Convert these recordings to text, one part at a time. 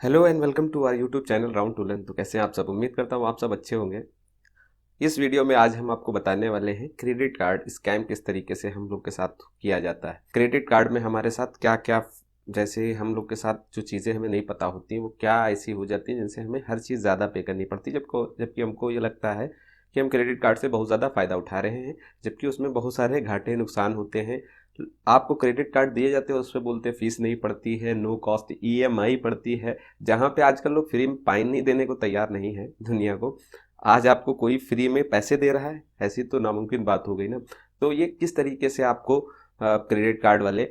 Hello and welcome to our YouTube channel round to learn. तो कैसे हैं आप सब? उम्मीद करता हूँ आप सब अच्छे होंगे। इस वीडियो में आज हम आपको बताने वाले हैं क्रेडिट कार्ड स्कैम किस तरीके से हम लोग के साथ किया जाता है। क्रेडिट कार्ड में हमारे साथ क्या क्या, जैसे हम लोग के साथ जो चीज़ें हमें नहीं पता होती वो क्या ऐसी हो जाती हैं जिनसे हमें हर चीज़ ज़्यादा पे करनी पड़ती है, जबकि हमको ये लगता है कि हम क्रेडिट कार्ड से बहुत ज़्यादा फ़ायदा उठा रहे हैं, जबकि उसमें बहुत सारे घाटे नुकसान होते हैं। आपको क्रेडिट कार्ड दिए जाते हैं, उस पर बोलते हैं फीस नहीं पड़ती है, नो कॉस्ट ईएमआई पड़ती है, जहाँ पे आजकल लोग फ्री में पाइन नहीं देने को तैयार नहीं है दुनिया को। आज आपको कोई फ्री में पैसे दे रहा है, ऐसी तो नामुमकिन बात हो गई ना। तो ये किस तरीके से आपको क्रेडिट कार्ड वाले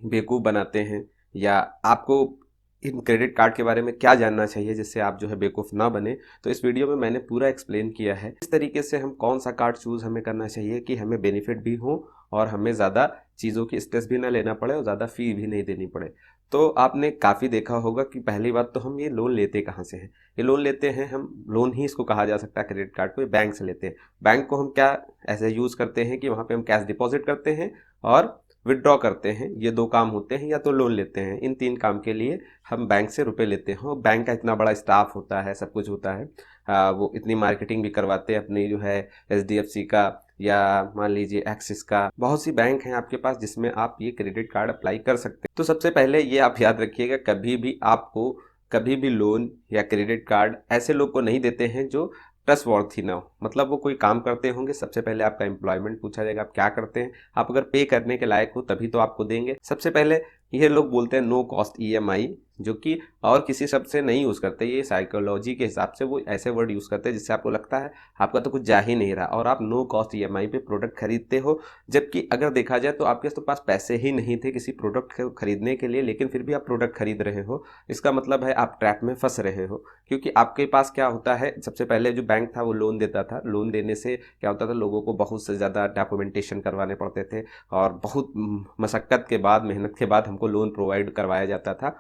बेवकूफ़ बनाते हैं, या आपको इन क्रेडिट कार्ड के बारे में क्या जानना चाहिए जिससे आप जो है बेवकूफ़ ना बने। तो इस वीडियो में मैंने पूरा एक्सप्लेन किया है इस तरीके से हम कौन सा कार्ड चूज़ हमें करना चाहिए कि हमें बेनिफिट भी हो और हमें ज़्यादा चीज़ों की स्ट्रेस भी ना लेना पड़े और ज़्यादा फ़ी भी नहीं देनी पड़े। तो आपने काफ़ी देखा होगा कि पहली बात तो हम ये लोन लेते कहाँ से हैं। ये लोन लेते हैं, हम लोन ही इसको कहा जा सकता है क्रेडिट कार्ड को, ये बैंक से लेते हैं। बैंक को हम क्या ऐसे यूज़ करते हैं कि वहाँ पे हम कैश डिपॉजिट करते हैं और विड्रॉ करते हैं। ये दो काम होते हैं, या तो लोन लेते हैं। इन तीन काम के लिए हम बैंक से रुपए लेते हैं। और बैंक का इतना बड़ा स्टाफ होता है, सब कुछ होता है। वो इतनी मार्केटिंग भी करवाते हैं अपनी जो है एचडीएफसी का, या मान लीजिए एक्सिस का। बहुत सी बैंक हैं आपके पास जिसमें आप ये क्रेडिट कार्ड अप्लाई कर सकते हैं। तो सबसे पहले ये आप याद रखिएगा, कभी भी आपको कभी भी लोन या क्रेडिट कार्ड ऐसे लोग को नहीं देते हैं जो ट्रस्टवर्थी ना हो। मतलब वो कोई काम करते होंगे, सबसे पहले आपका एम्प्लॉयमेंट पूछा जाएगा, आप क्या करते हैं। आप अगर पे करने के लायक हो तभी तो आपको देंगे। सबसे पहले ये लोग बोलते हैं नो कॉस्ट ईएमआई, जो कि और किसी शब्द से नहीं यूज़ करते। ये साइकोलॉजी के हिसाब से वो ऐसे वर्ड यूज़ करते हैं जिससे आपको लगता है आपका तो कुछ जा ही नहीं रहा और आप नो कॉस्ट ईएमआई पे प्रोडक्ट खरीदते हो। जबकि अगर देखा जाए तो आपके तो पास पैसे ही नहीं थे किसी प्रोडक्ट को खरीदने के लिए, लेकिन फिर भी आप प्रोडक्ट खरीद रहे हो। इसका मतलब है आप ट्रैप में फंस रहे हो। क्योंकि आपके पास क्या होता है, सबसे पहले जो बैंक था वो लोन देता था। लोन देने से क्या होता था, लोगों को बहुत से ज़्यादा डॉक्यूमेंटेशन करवाने पड़ते थे और बहुत मशक्क़त के बाद, मेहनत के बाद हमको लोन प्रोवाइड करवाया जाता था।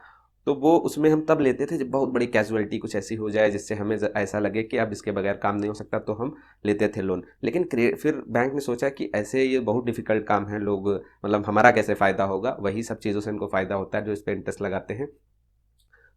तो वो उसमें हम तब लेते थे जब बहुत बड़ी कैजुअलिटी कुछ ऐसी हो जाए जिससे हमें ऐसा लगे कि अब इसके बगैर काम नहीं हो सकता, तो हम लेते थे लोन। लेकिन फिर बैंक ने सोचा कि ऐसे ये बहुत डिफ़िकल्ट काम है, लोग मतलब हमारा कैसे फ़ायदा होगा। वही सब चीज़ों से इनको फ़ायदा होता है जो इस पे इंटरेस्ट लगाते हैं।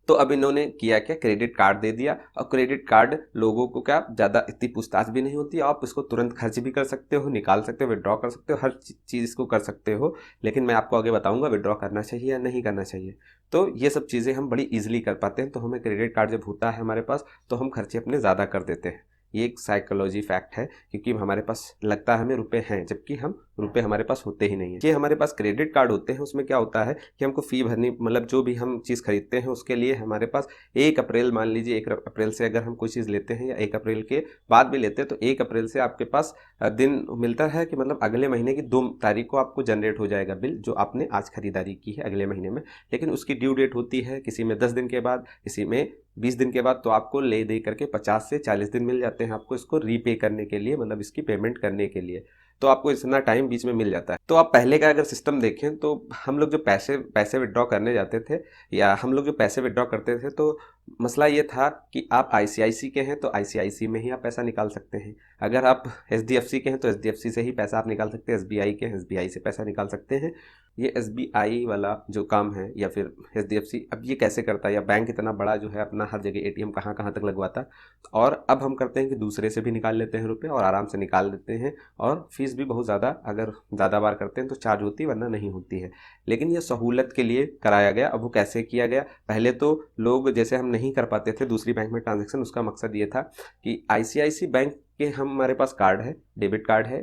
तो अब इन्होंने किया क्या, क्रेडिट कार्ड दे दिया। और क्रेडिट कार्ड लोगों को क्या ज़्यादा इतनी पूछताछ भी नहीं होती, आप इसको तुरंत खर्च भी कर सकते हो, निकाल सकते हो, विड्रॉ कर सकते हो, हर चीज़ इसको कर सकते हो। लेकिन मैं आपको आगे बताऊंगा विड्रॉ करना चाहिए या नहीं करना चाहिए। तो ये सब चीज़ें हम बड़ी ईजिली कर पाते हैं। तो हमें क्रेडिट कार्ड जब होता है हमारे पास, तो हम खर्चे अपने ज़्यादा कर देते हैं। ये एक साइकोलॉजी फैक्ट है, क्योंकि हमारे पास लगता है हमें रुपए हैं, जबकि हम रुपए हमारे पास होते ही नहीं है। ये हमारे पास क्रेडिट कार्ड होते हैं, उसमें क्या होता है कि हमको फ़ी भरनी, मतलब जो भी हम चीज़ खरीदते हैं उसके लिए हमारे पास 1 अप्रैल, मान लीजिए 1 अप्रैल से अगर हम कोई चीज़ लेते हैं या 1 अप्रैल के बाद भी लेते हैं, तो 1 अप्रैल से आपके पास दिन मिलता है कि मतलब अगले महीने की 2 तारीख को आपको जनरेट हो जाएगा बिल, जो आपने आज खरीदारी की है अगले महीने में। लेकिन उसकी ड्यू डेट होती है किसी में 10 दिन के बाद, किसी में 20 दिन के बाद। तो आपको ले दे करके 50 से 40 दिन मिल जाते हैं आपको इसको रीपे करने के लिए, मतलब इसकी पेमेंट करने के लिए। तो आपको इतना टाइम बीच में मिल जाता है। तो आप पहले का अगर सिस्टम देखें तो हम लोग जो पैसे पैसे विड्रॉ करने जाते थे, या हम लोग जो पैसे विड्रॉ करते थे, तो मसला ये था कि आप आईसीआईसी के हैं तो आईसीआईसी में ही आप पैसा निकाल सकते हैं। अगर आप एचडीएफसी के हैं तो एचडीएफसी से ही पैसा आप निकाल सकते हैं। एसबीआई के हैं, एसबीआई से पैसा निकाल सकते हैं। ये एसबीआई वाला जो काम है, या फिर एचडीएफसी, अब ये कैसे करता है, या बैंक इतना बड़ा जो है अपना हर जगह एटीएम कहाँ कहाँ तक लगवाता है। और अब हम करते हैं कि दूसरे से भी निकाल लेते हैं रुपए और आराम से निकाल लेते हैं। और फीस भी बहुत ज़्यादा, अगर ज़्यादा बार करते हैं तो चार्ज होती है, वरना नहीं होती है। लेकिन ये सहूलत के लिए कराया गया। अब वो कैसे किया गया, पहले तो लोग, जैसे हम नहीं कर पाते थे दूसरी बैंक में ट्रांजैक्शन, उसका मकसद ये था कि आईसीआईसी बैंक के हमारे पास कार्ड है, डेबिट कार्ड है,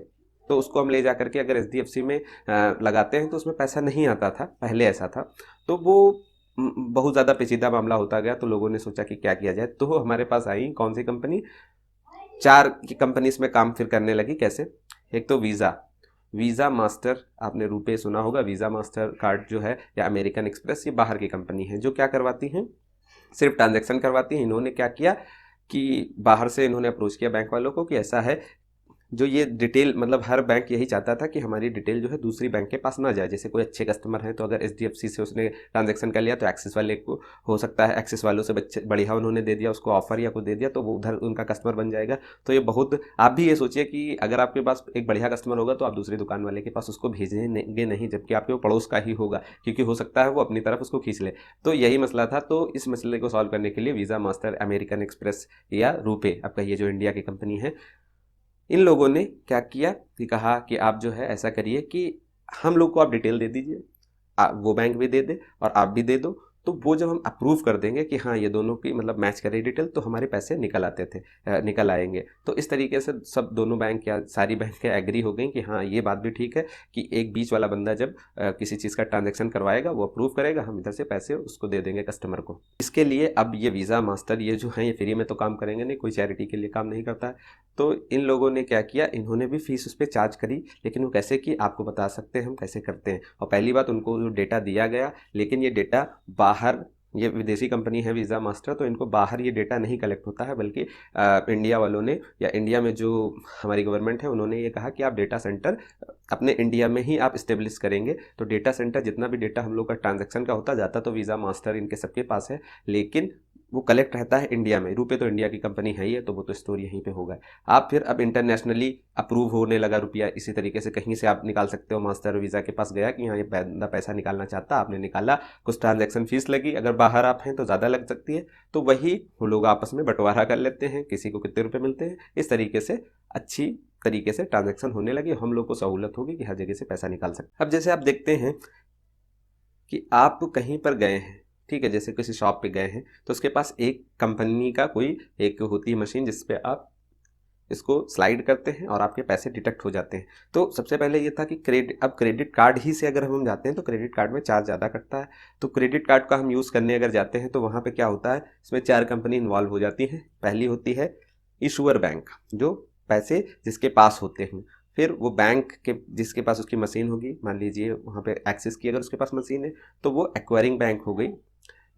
तो उसको हम ले जा करके अगर एचडीएफसी में लगाते हैं तो उसमें पैसा नहीं आता था, पहले ऐसा था। तो वो बहुत ज़्यादा पेचीदा मामला होता गया। तो लोगों ने सोचा कि क्या किया जाए, तो हमारे पास आई कौन सी कंपनी, 4 की कंपनी इसमें काम फिर करने लगी। कैसे, एक तो वीज़ा मास्टर, आपने रुपए सुना होगा। वीज़ा मास्टर कार्ड जो है, या अमेरिकन एक्सप्रेस, ये बाहर की कंपनी है जो क्या करवाती हैं, सिर्फ ट्रांजैक्शन करवाती हैं। इन्होंने क्या किया कि बाहर से इन्होंने अप्रोच किया बैंक वालों को कि ऐसा है, जो ये डिटेल, मतलब हर बैंक यही चाहता था कि हमारी डिटेल जो है दूसरी बैंक के पास ना जाए। जैसे कोई अच्छे कस्टमर हैं तो अगर HDFC से उसने ट्रांजैक्शन कर लिया तो एक्सिस वाले को हो सकता है, एक्सिस वालों से बढ़िया उन्होंने दे दिया उसको ऑफर या कुछ दे दिया तो वो उधर उनका कस्टमर बन जाएगा। तो ये बहुत, आप भी ये सोचिए कि अगर आपके पास एक बढ़िया कस्टमर होगा तो आप दूसरी दुकान वाले के पास उसको भेजेंगे नहीं, जबकि आपके वो पड़ोस का ही होगा, क्योंकि हो सकता है वो अपनी तरफ उसको खींच ले। तो यही मसला था। तो इस मसले को सॉल्व करने के लिए वीज़ा, मास्टर, अमेरिकन एक्सप्रेस या रुपे, आपका ये जो इंडिया की कंपनी है, इन लोगों ने क्या किया कि कहा कि आप जो है ऐसा करिए कि हम लोग को आप डिटेल दे दीजिए, वो बैंक भी दे दे और आप भी दे दो, तो वो जब हम अप्रूव कर देंगे कि हाँ ये दोनों की मतलब मैच करे डिटेल, तो हमारे पैसे निकल आते थे, निकल आएंगे। तो इस तरीके से सब दोनों बैंक या सारी बैंक एग्री हो गई कि हाँ ये बात भी ठीक है कि एक बीच वाला बंदा जब किसी चीज़ का ट्रांजेक्शन करवाएगा वो अप्रूव करेगा, हम इधर से पैसे उसको दे देंगे कस्टमर को। इसके लिए अब ये वीज़ा, मास्टर ये जो है ये फ्री में तो काम करेंगे नहीं, कोई चैरिटी के लिए काम नहीं करता है। तो इन लोगों ने क्या किया, इन्होंने भी फीस उस पर चार्ज करी, लेकिन वो कैसे की आपको बता सकते हैं हम कैसे करते हैं। और पहली बात, उनको जो डेटा दिया गया, लेकिन ये डेटा बाहर, ये विदेशी कंपनी है वीज़ा, मास्टर, तो इनको बाहर ये डेटा नहीं कलेक्ट होता है, बल्कि इंडिया वालों ने या इंडिया में जो हमारी गवर्नमेंट है उन्होंने ये कहा कि आप डेटा सेंटर अपने इंडिया में ही आप इस्टेब्लिश करेंगे। तो डेटा सेंटर, जितना भी डेटा हम लोग का ट्रांजैक्शन का होता जाता तो वीज़ा, मास्टर इनके सबके पास है, लेकिन वो कलेक्ट रहता है इंडिया में। रुपए तो इंडिया की कंपनी है ही है, तो वो तो स्टोर यहीं पे होगा। आप फिर अब इंटरनेशनली अप्रूव होने लगा रुपया, इसी तरीके से कहीं से आप निकाल सकते हो। मास्टर वीज़ा के पास गया कि हाँ ये बंदा पैसा निकालना चाहता, आपने निकाला, कुछ ट्रांजैक्शन फीस लगी, अगर बाहर आप हैं तो ज़्यादा लग सकती है, तो वही वो लोग आपस में बंटवारा कर लेते हैं, किसी को कितने रुपये मिलते हैं। इस तरीके से अच्छी तरीके से ट्रांजैक्शन होने लगी, हम लोग को सहूलत होगी कि हर जगह से पैसा निकाल सकते। अब जैसे आप देखते हैं कि आप कहीं पर गए हैं, ठीक है, जैसे किसी शॉप पे गए हैं तो उसके पास एक कंपनी का कोई एक होती है मशीन जिस पे आप इसको स्लाइड करते हैं और आपके पैसे डिटेक्ट हो जाते हैं। तो सबसे पहले ये था कि अब क्रेडिट कार्ड ही से अगर हम जाते हैं तो क्रेडिट कार्ड में चार्ज ज़्यादा कटता है। तो क्रेडिट कार्ड का हम यूज़ करने अगर जाते हैं तो वहाँ पे क्या होता है, इसमें 4 कंपनी इन्वॉल्व हो जाती हैं। पहली होती है इशूअर बैंक, जो पैसे जिसके पास होते हैं। फिर वो बैंक के जिसके पास उसकी मशीन होगी, मान लीजिए वहाँ पे एक्सिस की अगर उसके पास मशीन है तो वो एक्वायरिंग बैंक हो गई।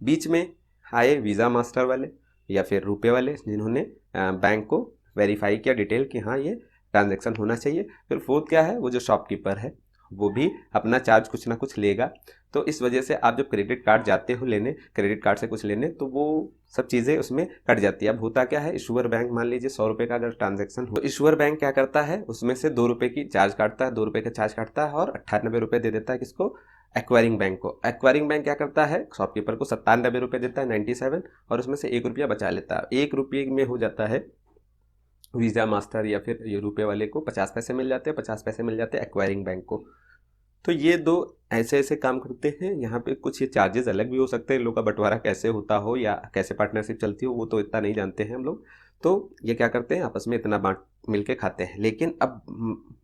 बीच में आए वीज़ा, मास्टर वाले या फिर रुपए वाले, जिन्होंने बैंक को वेरीफाई किया डिटेल कि हाँ ये ट्रांजैक्शन होना चाहिए। फिर फोर्थ क्या है, वो जो शॉपकीपर है वो भी अपना चार्ज कुछ ना कुछ लेगा। तो इस वजह से आप जब क्रेडिट कार्ड जाते हो लेने, क्रेडिट कार्ड से कुछ लेने, तो वो सब चीज़ें उसमें कट जाती है। अब होता क्या है, इशूअर बैंक मान लीजिए 100 रुपये का अगर ट्रांजैक्शन हो, इशूअर बैंक क्या करता है, उसमें से 2 रुपये की चार्ज काटता है, 2 रुपये का चार्ज काटता है और 98 रुपये दे देता है किसको, एक्वायरिंग बैंक को। एक्वायरिंग बैंक क्या करता है, शॉपकीपर को 97 रुपये देता है, 97, और उसमें से 1 रुपया बचा लेता है। 1 रुपये में हो जाता है वीज़ा, मास्टर या फिर ये रुपये वाले को 50 पैसे मिल जाते हैं, 50 पैसे मिल जाते हैं एक्वायरिंग बैंक को। तो ये दो ऐसे ऐसे काम करते हैं। यहाँ पे कुछ ये चार्जेस अलग भी हो सकते हैं, लोगों का बंटवारा कैसे होता हो या कैसे पार्टनरशिप चलती हो वो तो इतना नहीं जानते हैं हम लोग। तो ये क्या करते हैं, आपस में इतना बांट मिल के खाते हैं। लेकिन अब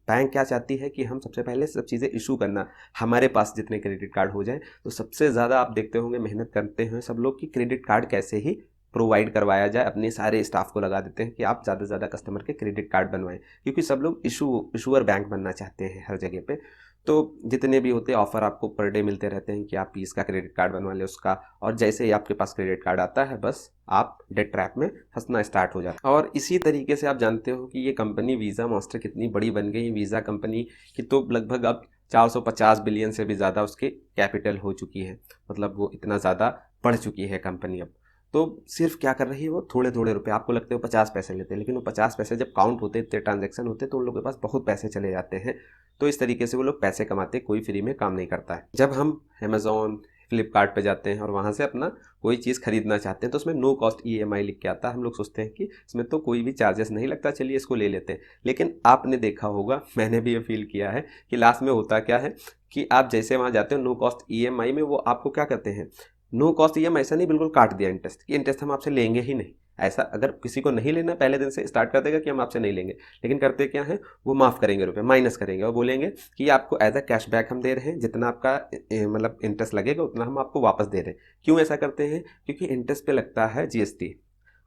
बैंक क्या चाहती है कि हम सबसे पहले सब चीज़ें इशू करना, हमारे पास जितने क्रेडिट कार्ड हो जाएं। तो सबसे ज़्यादा आप देखते होंगे मेहनत करते हैं सब लोग कि क्रेडिट कार्ड कैसे ही प्रोवाइड करवाया जाए, अपने सारे स्टाफ को लगा देते हैं कि आप ज़्यादा से ज़्यादा कस्टमर के क्रेडिट कार्ड बनवाएं, क्योंकि सब लोग इशूअर बैंक बनना चाहते हैं हर जगह पे। तो जितने भी होते हैं ऑफर आपको पर डे मिलते रहते हैं कि आप इसका क्रेडिट कार्ड बनवा लें उसका, और जैसे ही आपके पास क्रेडिट कार्ड आता है बस आप डेट ट्रैप में फंसना स्टार्ट हो जाता है। और इसी तरीके से आप जानते हो कि ये कंपनी वीज़ा, मास्टर कितनी बड़ी बन गई। वीज़ा कंपनी की तो लगभग अब 450 बिलियन से भी ज़्यादा उसकी कैपिटल हो चुकी है, मतलब वो इतना ज़्यादा बढ़ चुकी है कंपनी अब। तो सिर्फ क्या कर रही है, वो थोड़े थोड़े रुपए, आपको लगते हो 50 पैसे लेते हैं, लेकिन वो 50 पैसे जब काउंट होते, इतने ट्रांजैक्शन होते, तो उन लोगों के पास बहुत पैसे चले जाते हैं। तो इस तरीके से वो लोग पैसे कमाते, कोई फ्री में काम नहीं करता है। जब हम अमेज़ॉन, फ्लिपकार्ट पे जाते हैं और वहाँ से अपना कोई चीज़ खरीदना चाहते हैं तो उसमें नो कॉस्ट EMI लिख के आता है। हम लोग सोचते हैं कि इसमें तो कोई भी चार्जेस नहीं लगता, चलिए इसको ले लेते हैं। लेकिन आपने देखा होगा, मैंने भी ये फील किया है कि लास्ट में होता क्या है कि आप जैसे वहाँ जाते हो नो कॉस्ट EMI में, वो आपको क्या कहते हैं, नो कॉस्ट EMI ऐसा नहीं बिल्कुल काट दिया इंटरेस्ट, कि इंटरेस्ट हम आपसे लेंगे ही नहीं। ऐसा अगर किसी को नहीं लेना, पहले दिन से स्टार्ट कर देगा कि हम आपसे नहीं लेंगे, लेकिन करते क्या है, वो माफ़ करेंगे रुपए, माइनस करेंगे और बोलेंगे कि आपको एज अ कैशबैक हम दे रहे हैं, जितना आपका मतलब इंटरेस्ट लगेगा उतना हम आपको वापस दे रहे हैं। क्यों ऐसा करते हैं, क्योंकि इंटरेस्ट पे लगता है GST,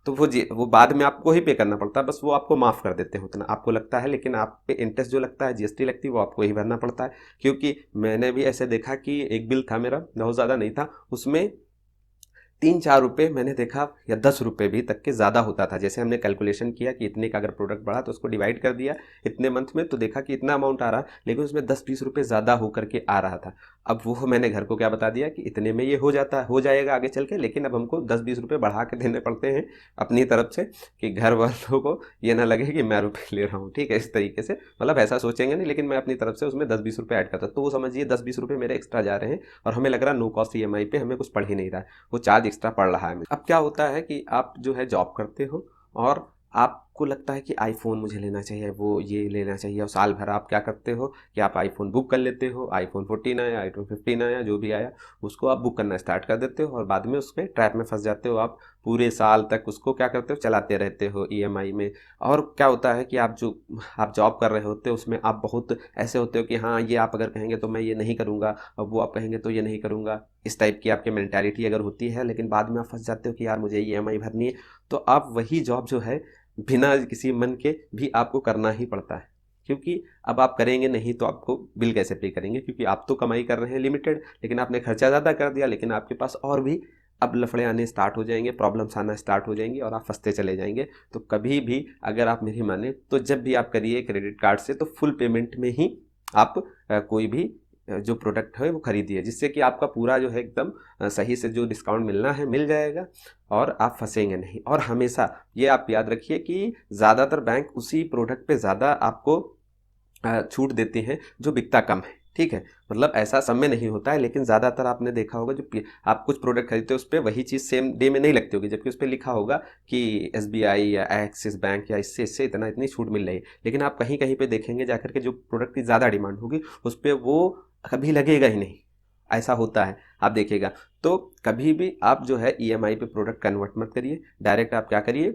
तो वो बाद में आपको ही पे करना पड़ता है, बस वो आपको माफ़ कर देते हैं उतना आपको लगता है, लेकिन आप पे इंटरेस्ट जो लगता है, GST लगती है, वो आपको ही भरना पड़ता है। क्योंकि मैंने भी ऐसे देखा कि एक बिल था मेरा, बहुत ज़्यादा नहीं था, उसमें 3-4 रुपये मैंने देखा या 10 रुपये भी तक के ज़्यादा होता था। जैसे हमने कैलकुलेशन किया कि इतने का अगर प्रोडक्ट बढ़ा तो उसको डिवाइड कर दिया इतने मंथ में, तो देखा कि इतना अमाउंट आ रहा, लेकिन उसमें 10-20 रुपये ज़्यादा होकर के आ रहा था। अब वो मैंने घर को क्या बता दिया कि इतने में ये हो जाएगा आगे चल के, लेकिन अब हमको 10-20 रुपये बढ़ा के देने पड़ते हैं अपनी तरफ से, कि घर वालों को ये ना लगे कि मैं रुपये ले रहा हूँ। ठीक है, इस तरीके से मतलब ऐसा सोचेंगे नहीं, लेकिन मैं अपनी तरफ से उसमें 10-20 रुपये ऐड करता, तो वो समझिए 10-20 रुपये मेरे एक्स्ट्रा जा रहे हैं और हमें लग रहा नो कॉस्ट EMI पे हमें कुछ पड़ ही नहीं रहा है, वो चार्ज एक्स्ट्रा पड़ रहा है। अब क्या होता है कि आप जो है जॉब करते हो और आपको लगता है कि आईफोन मुझे लेना चाहिए, वो ये लेना चाहिए, और साल भर आप क्या करते हो कि आप आईफोन बुक कर लेते हो। आईफोन 14 आया, आईफोन 15 आया, जो भी आया उसको आप बुक करना स्टार्ट कर देते हो और बाद में उसमें ट्रैप में फंस जाते हो। आप पूरे साल तक उसको क्या करते हो, चलाते रहते हो EMI में। और क्या होता है कि आप जॉब कर रहे होते हो उसमें आप बहुत ऐसे होते हो कि हाँ ये आप अगर कहेंगे तो मैं ये नहीं करूँगा, और वो आप कहेंगे तो ये नहीं करूँगा, इस टाइप की आपकी मेंटालिटी अगर होती है, लेकिन बाद में आप फंस जाते हो कि यार मुझे EMI भरनी है, तो आप वही जॉब जो है बिना किसी मन के भी आपको करना ही पड़ता है। क्योंकि अब आप करेंगे नहीं तो आपको बिल कैसे पे करेंगे, क्योंकि आप तो कमाई कर रहे हैं लिमिटेड, लेकिन आपने खर्चा ज़्यादा कर दिया, लेकिन आपके पास और भी अब लफड़े आने स्टार्ट हो जाएंगे, प्रॉब्लम्स आना स्टार्ट हो जाएंगी और आप फंसते चले जाएंगे। तो कभी भी अगर आप मेरी माने तो जब भी आप करिए क्रेडिट कार्ड से, तो फुल पेमेंट में ही आप कोई भी जो प्रोडक्ट है वो खरीदिए, जिससे कि आपका पूरा जो है एकदम सही से जो डिस्काउंट मिलना है मिल जाएगा और आप फंसेंगे नहीं। और हमेशा ये आप याद रखिए कि ज़्यादातर बैंक उसी प्रोडक्ट पे ज़्यादा आपको छूट देते हैं जो बिकता कम है। ठीक है, मतलब ऐसा सब में नहीं होता है, लेकिन ज़्यादातर आपने देखा होगा जो आप कुछ प्रोडक्ट खरीदते हो उस पर वही चीज़ सेम डे में नहीं लगती होगी, जबकि उस पर लिखा होगा कि SBI या एक्सिस बैंक या इससे इतनी छूट मिल रही है, लेकिन आप कहीं कहीं पे देखेंगे जाकर के जो प्रोडक्ट की ज़्यादा डिमांड होगी उस पर वो कभी लगेगा ही नहीं। ऐसा होता है, आप देखिएगा। तो कभी भी आप जो है EMI पे प्रोडक्ट कन्वर्ट मत करिए, डायरेक्ट आप क्या करिए,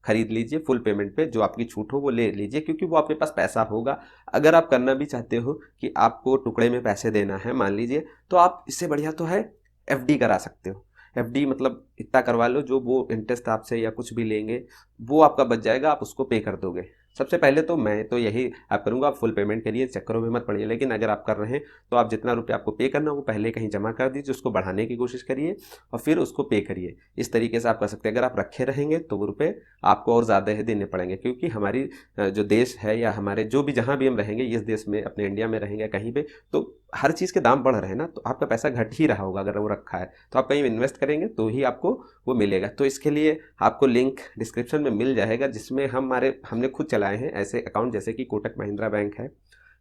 खरीद लीजिए फुल पेमेंट पे, जो आपकी छूट हो वो ले लीजिए, क्योंकि वो आपके पास पैसा होगा। अगर आप करना भी चाहते हो कि आपको टुकड़े में पैसे देना है मान लीजिए, तो आप इससे बढ़िया तो है FD करा सकते हो। FD मतलब इतना करवा लो जो वो इंटरेस्ट आपसे या कुछ भी लेंगे वो आपका बच जाएगा, आप उसको पे कर दोगे। सबसे पहले तो मैं तो यही आप करूँगा, आप फुल पेमेंट करिए, चक्करों में मत पड़िए। लेकिन अगर आप कर रहे हैं तो आप जितना रुपये आपको पे करना वो पहले कहीं जमा कर दीजिए, उसको बढ़ाने की कोशिश करिए और फिर उसको पे करिए। इस तरीके से आप कर सकते हैं। अगर आप रखे रहेंगे तो वो रुपये आपको और ज़्यादा ही देने पड़ेंगे, क्योंकि हमारी जो देश है या हमारे जो भी जहाँ भी हम रहेंगे, इस देश में अपने इंडिया में रहेंगे कहीं पे, तो हर चीज़ के दाम बढ़ रहे हैं ना, तो आपका पैसा घट ही रहा होगा अगर वो रखा है। तो आप कहीं इन्वेस्ट करेंगे तो ही आपको वो मिलेगा। तो इसके लिए आपको लिंक डिस्क्रिप्शन में मिल जाएगा, जिसमें हमने खुद चलाए हैं ऐसे अकाउंट, जैसे कि कोटक महिंद्रा बैंक है।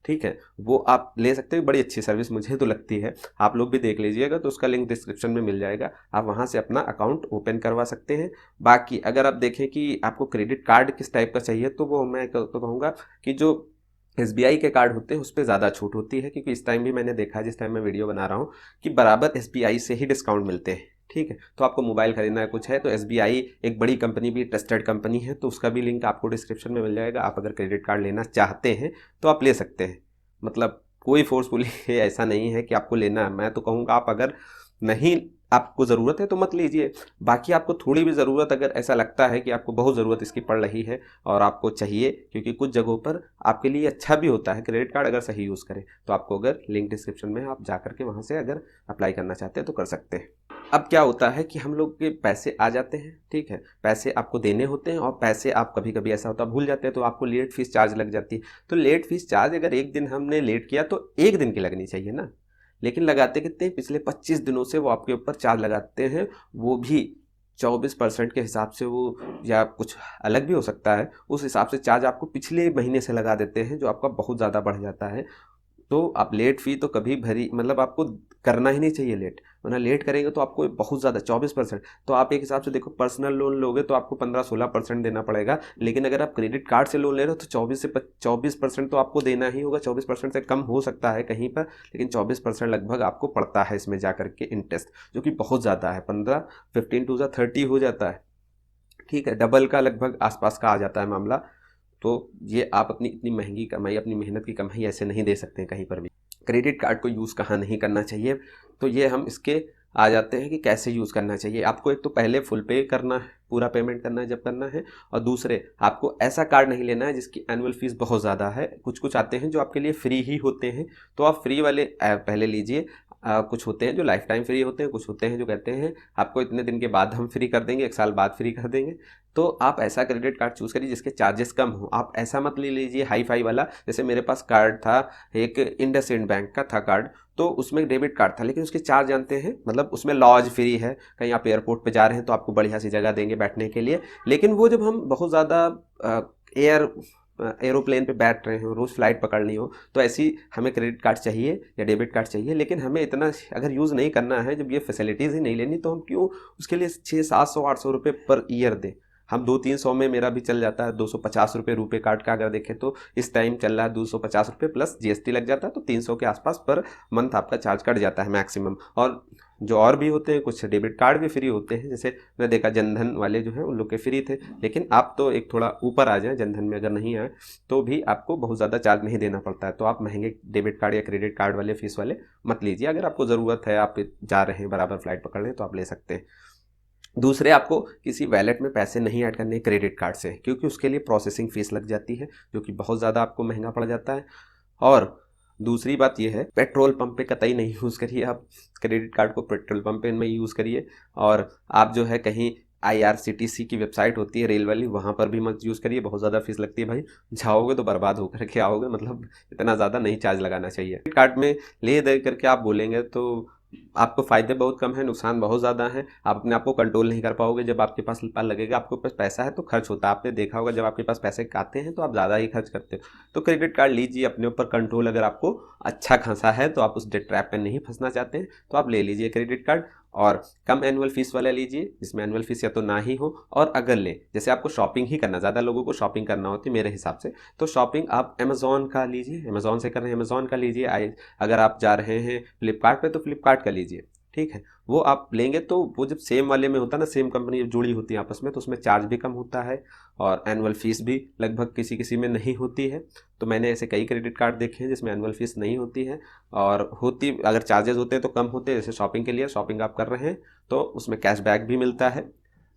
ठीक है, वो आप ले सकते हो, बड़ी अच्छी सर्विस मुझे तो लगती है। आप लोग भी देख लीजिएगा, तो उसका लिंक डिस्क्रिप्शन में मिल जाएगा, आप वहाँ से अपना अकाउंट ओपन करवा सकते हैं। बाकी अगर आप देखें कि आपको क्रेडिट कार्ड किस टाइप का चाहिए, तो वो मैं तो कहूँगा कि जो SBI के कार्ड होते हैं उस पर ज़्यादा छूट होती है, क्योंकि इस टाइम भी मैंने देखा, जिस टाइम मैं वीडियो बना रहा हूँ, कि बराबर SBI से ही डिस्काउंट मिलते हैं। ठीक है, तो आपको मोबाइल खरीदना है कुछ है तो SBI एक बड़ी कंपनी भी, ट्रस्टेड कंपनी है, तो उसका भी लिंक आपको डिस्क्रिप्शन में मिल जाएगा। आप अगर क्रेडिट कार्ड लेना चाहते हैं तो आप ले सकते हैं, मतलब कोई फोर्सफुली ऐसा नहीं है कि आपको लेना है। मैं तो कहूँगा आप अगर नहीं आपको ज़रूरत है तो मत लीजिए। बाकी आपको थोड़ी भी ज़रूरत, अगर ऐसा लगता है कि आपको बहुत ज़रूरत इसकी पड़ रही है और आपको चाहिए, क्योंकि कुछ जगहों पर आपके लिए अच्छा भी होता है क्रेडिट कार्ड अगर सही यूज़ करें, तो आपको अगर लिंक डिस्क्रिप्शन में आप जा करके वहाँ से अगर अप्लाई करना चाहते हैं तो कर सकते हैं। अब क्या होता है कि हम लोग के पैसे आ जाते हैं, ठीक है, पैसे आपको देने होते हैं और पैसे आप कभी कभी ऐसा होता है भूल जाते हैं, तो आपको लेट फीस चार्ज लग जाती है। तो लेट फीस चार्ज अगर एक दिन हमने लेट किया तो एक दिन की लगनी चाहिए ना, लेकिन लगाते कितने, पिछले 25 दिनों से वो आपके ऊपर चार्ज लगाते हैं, वो भी 24% के हिसाब से, वो या कुछ अलग भी हो सकता है, उस हिसाब से चार्ज आपको पिछले महीने से लगा देते हैं, जो आपका बहुत ज़्यादा बढ़ जाता है। तो आप लेट फी तो कभी भरी, मतलब आपको करना ही नहीं चाहिए लेट, वरना लेट करेंगे तो आपको बहुत ज़्यादा 24%, तो आप एक हिसाब से देखो पर्सनल लोन लोगे तो आपको 15-16% देना पड़ेगा, लेकिन अगर आप क्रेडिट कार्ड से लोन ले रहे हो तो 24% तो आपको देना ही होगा। 24% से कम हो सकता है कहीं पर, लेकिन 24% लगभग आपको पड़ता है इसमें जा करके इंटरेस्ट, जो कि बहुत ज़्यादा है। 15 टू 30 हो जाता है, ठीक है, डबल का लगभग आसपास का आ जाता है मामला। तो ये आप अपनी इतनी महंगी कमाई, अपनी मेहनत की कमाई ऐसे नहीं दे सकते हैं कहीं पर भी। क्रेडिट कार्ड को यूज़ कहाँ नहीं करना चाहिए, तो ये हम इसके आ जाते हैं कि कैसे यूज़ करना चाहिए। आपको एक तो पहले फुल पे करना है, पूरा पेमेंट करना है जब करना है, और दूसरे आपको ऐसा कार्ड नहीं लेना है जिसकी एनुअल फीस बहुत ज़्यादा है। कुछ कुछ आते हैं जो आपके लिए फ्री ही होते हैं, तो आप फ्री वाले पहले लीजिए। कुछ होते हैं जो लाइफ टाइम फ्री होते हैं, कुछ होते हैं जो कहते हैं आपको इतने दिन के बाद हम फ्री कर देंगे, 1 साल बाद फ्री कर देंगे। तो आप ऐसा क्रेडिट कार्ड चूज़ करिए जिसके चार्जेस कम हो। आप ऐसा मत ले लीजिए हाई फाई वाला। जैसे मेरे पास कार्ड था, एक इंडसइंड बैंक का था कार्ड, तो उसमें डेबिट कार्ड था, लेकिन उसके चार्ज जानते हैं, मतलब उसमें लॉज फ्री है, कहीं आप एयरपोर्ट पे जा रहे हैं तो आपको बढ़िया सी जगह देंगे बैठने के लिए। लेकिन वो जब हम बहुत ज़्यादा एरोप्लेन पे बैठ रहे हो, रोज़ फ्लाइट पकड़नी हो, तो ऐसी हमें क्रेडिट कार्ड चाहिए या डेबिट कार्ड चाहिए। लेकिन हमें इतना अगर यूज़ नहीं करना है, जब ये फैसिलिटीज़ ही नहीं लेनी, तो हम क्यों उसके लिए 600-700-800 रुपये पर ईयर दें। हम 200-300 में मेरा भी चल जाता है। 250 रुपये रुपये कार्ड का अगर देखें तो इस टाइम चल रहा है 250 रुपये प्लस जीएसटी लग जाता है, तो 300 के आसपास पर मंथ आपका चार्ज कट जाता है मैक्सिमम। और जो और भी होते हैं, कुछ डेबिट कार्ड भी फ्री होते हैं, जैसे मैं देखा जनधन वाले जो हैं उन लोग के फ्री थे। लेकिन आप तो एक थोड़ा ऊपर आ जाएं, जनधन में अगर नहीं आए तो भी आपको बहुत ज़्यादा चार्ज नहीं देना पड़ता है। तो आप महंगे डेबिट कार्ड या क्रेडिट कार्ड वाले फीस वाले मत लीजिए। अगर आपको ज़रूरत है, आप जा रहे हैं बराबर फ्लाइट पकड़ रहे हैं, तो आप ले सकते हैं। दूसरे, आपको किसी वैलेट में पैसे नहीं ऐड करने क्रेडिट कार्ड से, क्योंकि उसके लिए प्रोसेसिंग फ़ीस लग जाती है, जो कि बहुत ज़्यादा आपको महंगा पड़ जाता है। और दूसरी बात यह है, पेट्रोल पंप पे कतई नहीं यूज़ करिए आप क्रेडिट कार्ड को, पेट्रोल पंप पे में यूज़ करिए। और आप जो है कहीं IRCTC की वेबसाइट होती है रेल वाली, वहाँ पर भी मत यूज़ करिए, बहुत ज़्यादा फीस लगती है भाई। जाओगे तो बर्बाद होकर के आओगे, मतलब इतना ज़्यादा नहीं चार्ज लगाना चाहिए। क्रेडिट कार्ड में ले दे करके आप बोलेंगे तो आपको फ़ायदे बहुत कम है, नुकसान बहुत ज़्यादा है। आप अपने आप को कंट्रोल नहीं कर पाओगे। जब आपके पास लगेगा आपके पास पैसा है तो खर्च होता है। आपने देखा होगा जब आपके पास पैसे आते हैं तो आप ज़्यादा ही खर्च करते हो। तो क्रेडिट कार्ड लीजिए, अपने ऊपर कंट्रोल अगर आपको अच्छा खासा है, तो आप उस डेट ट्रैप में नहीं फंसना चाहते हैं, तो आप ले लीजिए क्रेडिट कार्ड। और कम एनुअल फीस वाला लीजिए, जिसमें एनुअल फीस या तो ना ही हो। और अगर ले, जैसे आपको शॉपिंग ही करना, ज़्यादा लोगों को शॉपिंग करना होती है मेरे हिसाब से, तो शॉपिंग आप अमेज़ॉन का लीजिए। अमेज़ॉन से कर रहे हैं, अमेज़ॉन का लीजिए। अगर आप जा रहे हैं फ्लिपकार्ट पे, तो फ्लिपकार्ट का लीजिए, ठीक है। वो आप लेंगे तो वो जब सेम वाले में होता है ना, सेम कंपनी जुड़ी होती है आपस में, तो उसमें चार्ज भी कम होता है और एनुअल फीस भी लगभग किसी किसी में नहीं होती है। तो मैंने ऐसे कई क्रेडिट कार्ड देखे हैं जिसमें एनुअल फीस नहीं होती है, और होती अगर चार्जेस होते हैं तो कम होते हैं। जैसे शॉपिंग के लिए, शॉपिंग आप कर रहे हैं तो उसमें कैशबैक भी मिलता है,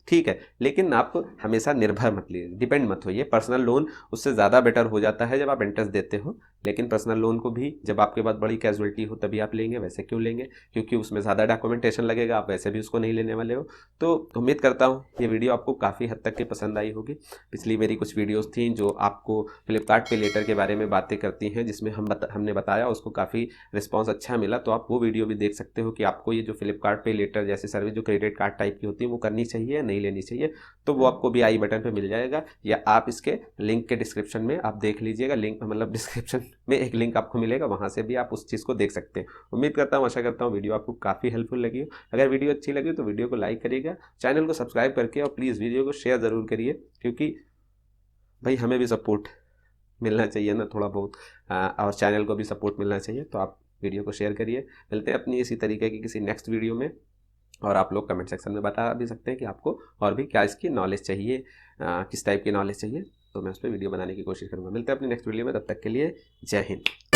ठीक है। लेकिन आप हमेशा निर्भर मत लीजिए, डिपेंड मत होइए। पर्सनल लोन उससे ज़्यादा बेटर हो जाता है जब आप इंटरेस्ट देते हो। लेकिन पर्सनल लोन को भी जब आपके पास बड़ी कैजुअलिटी हो तभी आप लेंगे, वैसे क्यों लेंगे? क्योंकि उसमें ज़्यादा डॉक्यूमेंटेशन लगेगा, आप वैसे भी उसको नहीं लेने वाले हो। तो उम्मीद करता हूँ ये वीडियो आपको काफ़ी हद तक की पसंद आई होगी। पिछली मेरी कुछ वीडियोज़ थी जो आपको फ्लिपकार्ट पे लेटर के बारे में बातें करती हैं, जिसमें हमने बताया, उसको काफ़ी रिस्पॉन्स अच्छा मिला। तो आप वो वीडियो भी देख सकते हो कि आपको ये जो फ्लिपकार्ट पे लेटर जैसी सर्विस जो क्रेडिट कार्ड टाइप की होती है वो करनी चाहिए या नहीं लेनी चाहिए। तो वो आपको भी आई बटन पे मिल जाएगा, या आप इसके लिंक के डिस्क्रिप्शन में आप देख लीजिएगा। लिंक मतलब डिस्क्रिप्शन में एक लिंक आपको मिलेगा, वहाँ से भी आप उस चीज़ को देख सकते हैं। उम्मीद करता हूँ, आशा करता हूँ वीडियो आपको काफ़ी हेल्पफुल लगी हो। अगर वीडियो अच्छी लगी तो वीडियो को लाइक करिएगा, चैनल को सब्सक्राइब करके, और प्लीज़ वीडियो को शेयर ज़रूर करिए, क्योंकि भाई हमें भी सपोर्ट मिलना चाहिए ना थोड़ा बहुत, और चैनल को भी सपोर्ट मिलना चाहिए। तो आप वीडियो को शेयर करिए। मिलते हैं अपनी इसी तरीके की किसी नेक्स्ट वीडियो में। और आप लोग कमेंट सेक्शन में बता भी सकते हैं कि आपको और भी क्या इसकी नॉलेज चाहिए, किस टाइप की नॉलेज चाहिए, तो मैं उस पर वीडियो बनाने की कोशिश करूँगा। मिलते हैं अपनी नेक्स्ट वीडियो में, तब तक के लिए जय हिंद।